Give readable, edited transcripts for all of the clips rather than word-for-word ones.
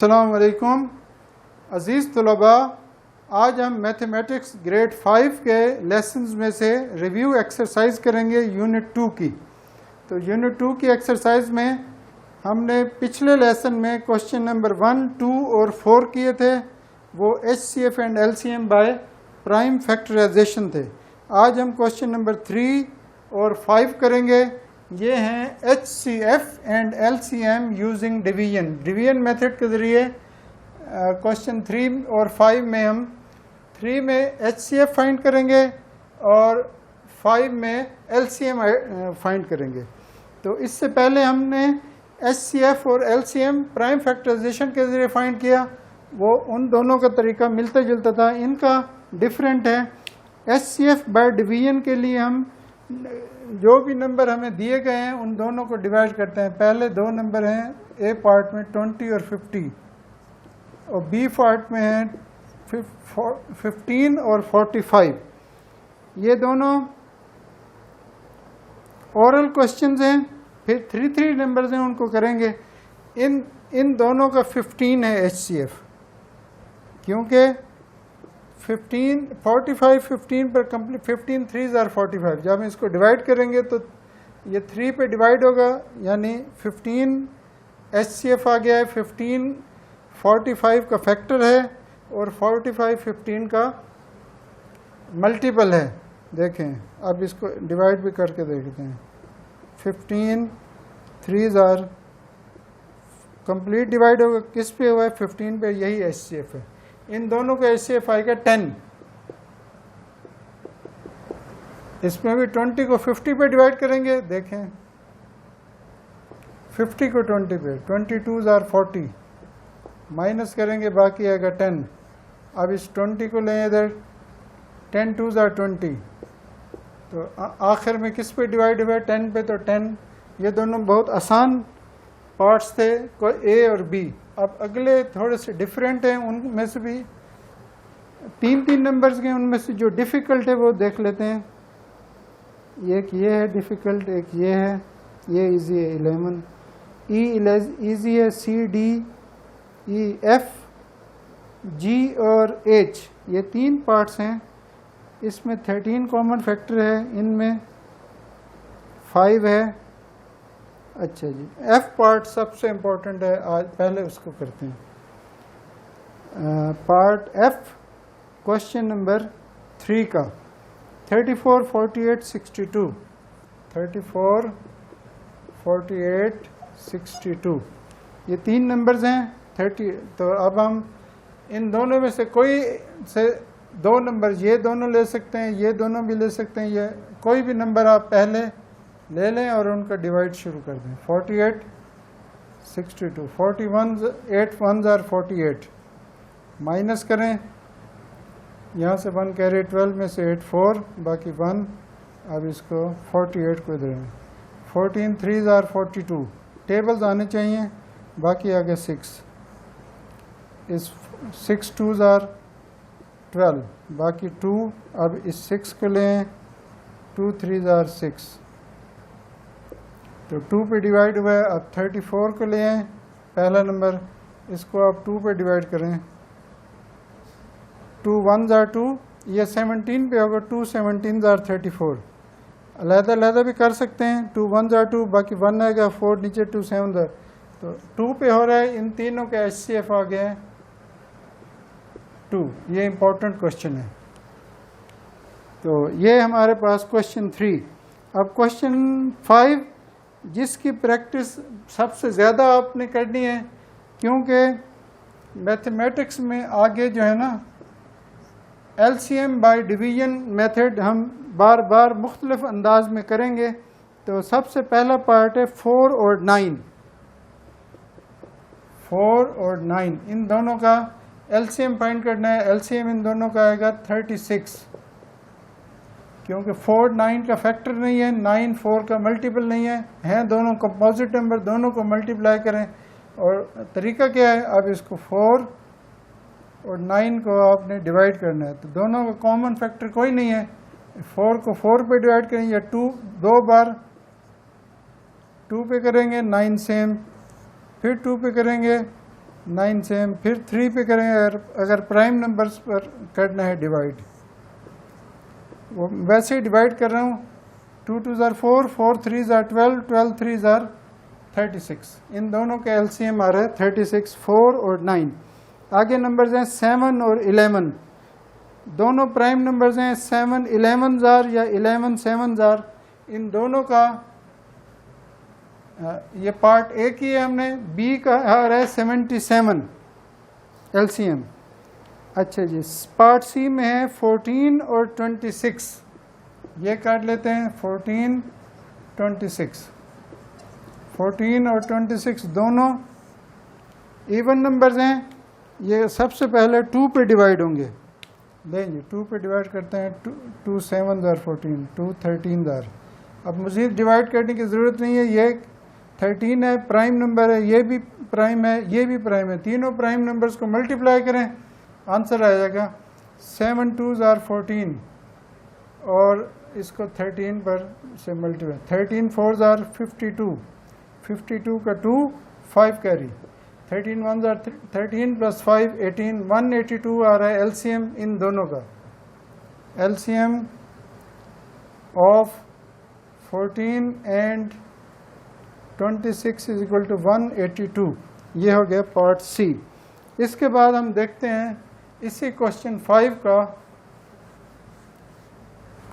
अस्सलाम वालेकुम अज़ीज़ तलबा, आज हम मैथमेटिक्स ग्रेड 5 के लेसन्स में से रिव्यू एक्सरसाइज करेंगे यूनिट 2 की। तो यूनिट 2 की एक्सरसाइज में हमने पिछले लेसन में क्वेश्चन नंबर 1, 2 और 4 किए थे। वो HCF and LCM by prime factorisation थे। आज हम क्वेश्चन नंबर 3 और 5 करेंगे। ये हैं HCF and LCM using division. Division method के ज़रिए क्वेश्चन 3 और 5 में हम 3 में HCF फाइंड करेंगे और 5 में LCM फाइंड करेंगे। तो इससे पहले हमने HCF और LCM प्राइम फैक्टराइजेशन के ज़रिए फाइंड किया। वो उन दोनों का तरीका मिलता जुलता था, इनका डिफरेंट है। HCF बाय डिवीजन के लिए हम जो भी नंबर हमें दिए गए हैं उन दोनों को डिवाइड करते हैं। पहले दो नंबर हैं ए पार्ट में 20 और 50 और बी पार्ट में हैं 15 और 45। ये दोनों ओरल क्वेश्चंस हैं। फिर 3 नंबर्स हैं, उनको करेंगे। इन दोनों का 15 है HCF, क्योंकि 15 पर कंप्लीट 15 3s आर 45। जब हम इसको डिवाइड करेंगे तो ये 3 पे डिवाइड होगा, यानी 15 HCF आ गया है। 15 45 का फैक्टर है और 45 15 का मल्टीपल है। देखें, अब इसको डिवाइड भी करके देखते हैं। 15 3s आर कंप्लीट डिवाइड होगा, किस पे हुआ है? 15 पे। यही HCF है। इन दोनों का HCF आएगा 10। इसमें भी 20 को 50 पे डिवाइड करेंगे। देखें, 50 को 20 पे, 22s आर 40, माइनस करेंगे, बाकी आएगा 10। अब इस 20 को लें इधर, 10 2s आर 20। तो आखिर में किस पे डिवाइड हुआ? 10 पे। तो 10। ये दोनों बहुत आसान पार्ट्स थे, कोई A और B। अब अगले थोड़े से डिफरेंट हैं, उनमें से भी 3 नंबर्स के, उनमें से जो डिफ़िकल्ट है वो देख लेते हैं। एक ये है डिफ़िकल्ट, एक ये है। ये इजी है 11, E इजी है, C D E F G और H, ये 3 पार्ट्स हैं। इसमें 13 कॉमन फैक्टर है, इनमें 5 है। अच्छा जी, F पार्ट सबसे इम्पोर्टेंट है, आज पहले उसको करते हैं। पार्ट F क्वेश्चन नंबर 3 का 34 48 62। 34 48 62 ये 3 नंबर्स हैं। 30। तो अब हम इन दोनों में से कोई से 2 नंबर, ये दोनों ले सकते हैं, ये दोनों भी ले सकते हैं। ये कोई भी नंबर आप पहले ले लें और उनका डिवाइड शुरू कर दें। 48 62, 41 8 1s आर 48, माइनस करें, यहाँ से 1 कैरी 12 में से 8 4, बाकी 1। अब इसको 48 को इधर, 14 3s आर 42, टेबल्स आने चाहिए, बाकी आगे 6। इस 6 2s आर 12, बाकी 2। अब इस 6 को लें, 2 3s आर 6, तो 2 पे डिवाइड हुआ है। अब 34 को ले आए, पहला नंबर, इसको आप 2 पे डिवाइड करें। 2 1s आर 2, ये 17 पे होगा। 2 17s आर 34। अलग-अलग भी कर सकते हैं। 2 1s आर 2, बाकी 1 आएगा, 4 नीचे, 2 7 आर। तो 2 पे हो रहा है। इन तीनों का HCF आ गया है 2। ये इंपॉर्टेंट क्वेश्चन है। तो ये हमारे पास क्वेश्चन 3। अब क्वेश्चन 5, जिसकी प्रैक्टिस सबसे ज़्यादा आपने करनी है, क्योंकि मैथमेटिक्स में आगे जो है ना, LCM बाय डिवीजन मेथड हम बार बार मुख्तलिफ अंदाज में करेंगे। तो सबसे पहला पार्ट है 4 और 9। 4 और 9 इन दोनों का LCM फाइंड करना है। LCM इन दोनों का आएगा 36, क्योंकि 4 9 का फैक्टर नहीं है, 9 4 का मल्टीपल नहीं है। हैं दोनों कंपोजिट नंबर, दोनों को मल्टीप्लाई करें। और तरीका क्या है? अब इसको 4 और 9 को आपने डिवाइड करना है। तो दोनों का कॉमन फैक्टर कोई नहीं है। 4 को 4 पे डिवाइड करें, या 2 बार 2 पे करेंगे, 9 सेम, फिर 2 पे करेंगे, 9 से हम फिर 3 पे करें, अगर प्राइम नंबर्स पर करना है डिवाइड, वो वैसे ही डिवाइड कर रहा हूँ। 2 2 ज़ार 4, 4 3 ज़ार 12, 12 3 ज़ार 36। इन दोनों के एलसीएम आ रहा है 36, 4 और 9। आगे नंबर्स हैं 7 और 11, दोनों प्राइम नंबर्स हैं। 7 11 ज़ार या 11 7 ज़ार, इन दोनों का ये पार्ट ए की है हमने। बी का आ रहा है 77 एलसीएम। अच्छा जी, पार्ट सी में है 14 और 26, ये काट लेते हैं 14 26। 14 और 26 दोनों इवन नंबर्स हैं। ये सबसे पहले 2 पे डिवाइड होंगे, लेंगे 2 पे डिवाइड करते हैं। 2 7 ज़ार 14, 2 13 ज़ार। अब मज़ीद डिवाइड करने की ज़रूरत नहीं है, ये 13 है, प्राइम नंबर है, ये भी प्राइम है, ये भी प्राइम है। तीनों प्राइम नंबर्स को मल्टीप्लाई करें, आंसर आ जाएगा 7 2 ज़ार 14 और इसको 13 पर से मल्टीप्लाई। 13 4 ज़ार 52, 52 का 2 5 कैरी। 13 1 ज़ार 13 प्लस 5 18, 182 आ रहा है एलसीएम इन दोनों का। LCM of 14 and 26 is equal to 182। ये हो गया पार्ट सी। इसके बाद हम देखते हैं इसी क्वेश्चन 5 का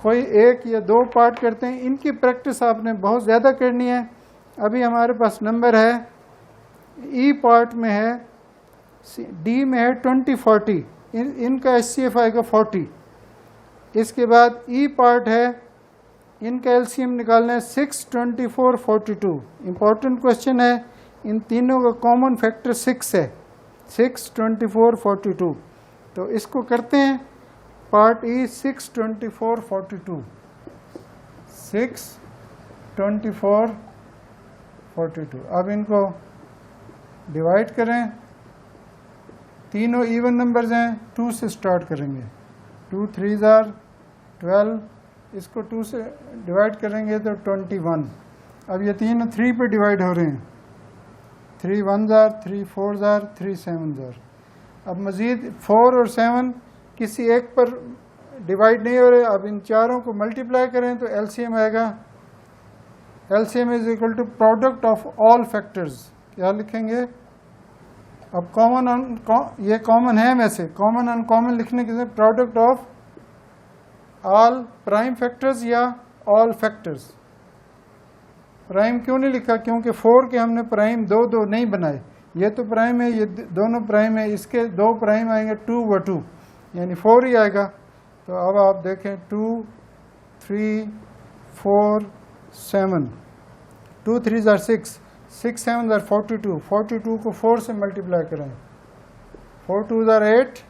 कोई एक या दो पार्ट करते हैं। इनकी प्रैक्टिस आपने बहुत ज़्यादा करनी है। अभी हमारे पास नंबर है, ई पार्ट में है, डी में है 20 40, इनका एचसीएफ आएगा 40। इसके बाद ई पार्ट है, इनका एलसीएम निकालना है 6 24 42। इंपॉर्टेंट क्वेश्चन है, इन तीनों का कॉमन फैक्टर 6 है, 6 24 42। तो इसको करते हैं पार्ट ई 6 24 42, 6 24 42। अब इनको डिवाइड करें, तीनों इवन नंबर्स हैं, 2 से स्टार्ट करेंगे। 2 3 ज़ार 12, इसको 2 से डिवाइड करेंगे तो 21। अब ये तीनों 3 पे डिवाइड हो रहे हैं, 3 1 ज़ार 3 4 ज़ार 3 7 ज़ार। अब मज़ीद 4 और 7 किसी एक पर डिवाइड नहीं हो रहे। अब इन चारों को मल्टीप्लाई करें तो एलसीएम आएगा, LCM is equal to product of all factors. क्या लिखेंगे? अब कॉमन ये कॉमन है, में से कॉमन अनकॉमन लिखने के लिए product of all prime factors या ऑल फैक्टर्स। प्राइम क्यों नहीं लिखा? क्योंकि 4 के हमने प्राइम दो दो नहीं बनाए। ये तो प्राइम है, ये दोनों प्राइम है, इसके दो प्राइम आएंगे 2 व 2, यानी 4 ही आएगा। तो अब आप देखें 2 3 4 7, 2 3 ज़ार 6, 6 7 ज़ार 42, 42 को 4 से मल्टीप्लाई करें, 4 2 ज़ार 8,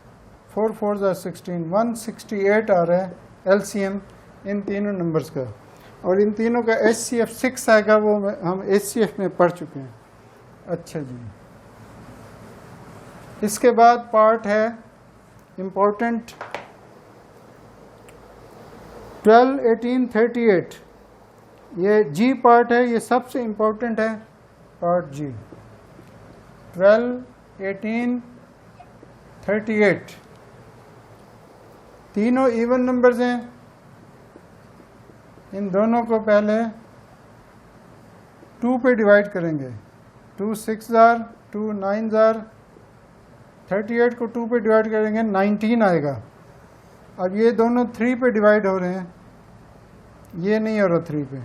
4 4 ज़ार 16, 168 आ रहा है एलसीएम इन तीनों नंबर्स का। और इन तीनों का एचसीएफ 6 आएगा, वो हम एचसीएफ में पढ़ चुके हैं। अच्छा जी, इसके बाद पार्ट है इम्पोर्टेंट 12 18 38। ये जी पार्ट है, ये सबसे इम्पोर्टेंट है पार्ट जी। 12 18 38 तीनों इवन नंबर्स हैं। इन दोनों को पहले 2 पे डिवाइड करेंगे, 2 6 ज़ार 2 9 ज़ार। 38 को 2 पे डिवाइड करेंगे 19 आएगा। अब ये दोनों 3 पे डिवाइड हो रहे हैं, ये नहीं हो रहा 3 पे।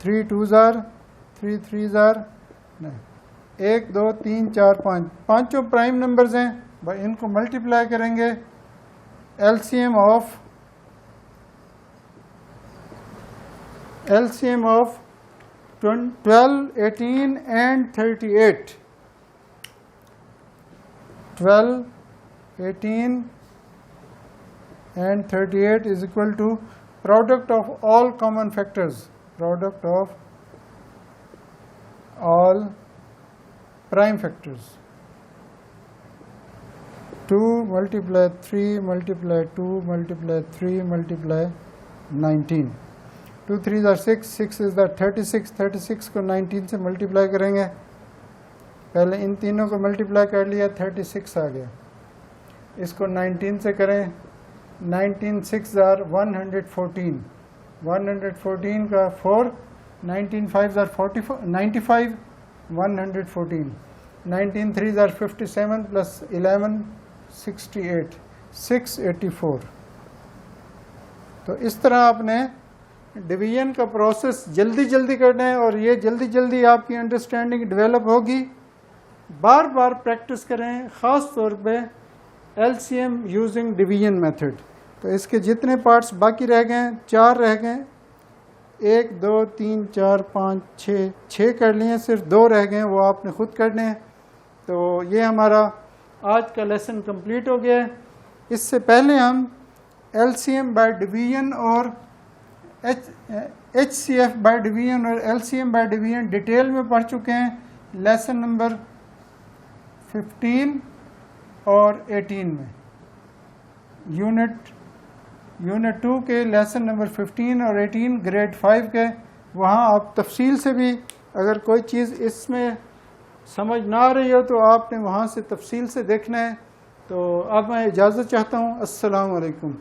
3 2 ज़ार 3 3 ज़ार नहीं, 1 2 3 4 5, पांचों प्राइम नंबर्स हैं भाई। इनको मल्टीप्लाई करेंगे, LCM of 12 18 and 38। 12 18 and 38 is equal to product of all common factors, product of all prime factors. 2 multiply 3 multiply 2 multiply 3 multiply 19, 2 3 are 6, 6 is the 36, 36 को 19 से मल्टीप्लाई करेंगे, पहले इन तीनों को मल्टीप्लाई कर लिया 36 आ गया। इसको 19 से करें, 19 6 आर 114, 114 का 4, 19 5 आर 45, 95, 114, 19 3 आर 57 प्लस 11 68, 684। तो इस तरह आपने डिवीजन का प्रोसेस जल्दी जल्दी करना है और ये जल्दी जल्दी आपकी अंडरस्टैंडिंग डेवलप होगी। बार बार प्रैक्टिस करें, ख़ास तौर पे एलसीएम यूजिंग डिवीजन मेथड। तो इसके जितने पार्ट्स बाकी रह गए, 4 रह गए, 1 2 3 4 5 6 कर लिए, सिर्फ 2 रह गए, वो आपने खुद करने हैं। तो ये हमारा आज का लेसन कंप्लीट हो गया है। इससे पहले हम एलसीएम बाय डिवीजन और एचसीएफ बाय डिवीजन और एलसीएम बाय डिवीजन डिटेल में पढ़ चुके हैं लेसन नंबर 15 और 18 में। यूनिट 2 के लेसन नंबर 15 और 18 ग्रेड 5 के, वहाँ आप तफसील से भी अगर कोई चीज़ इसमें समझ ना आ रही हो तो आपने वहाँ से तफसील से देखना है। तो अब मैं इजाज़त चाहता हूँ। अस्सलाम वालेकुम।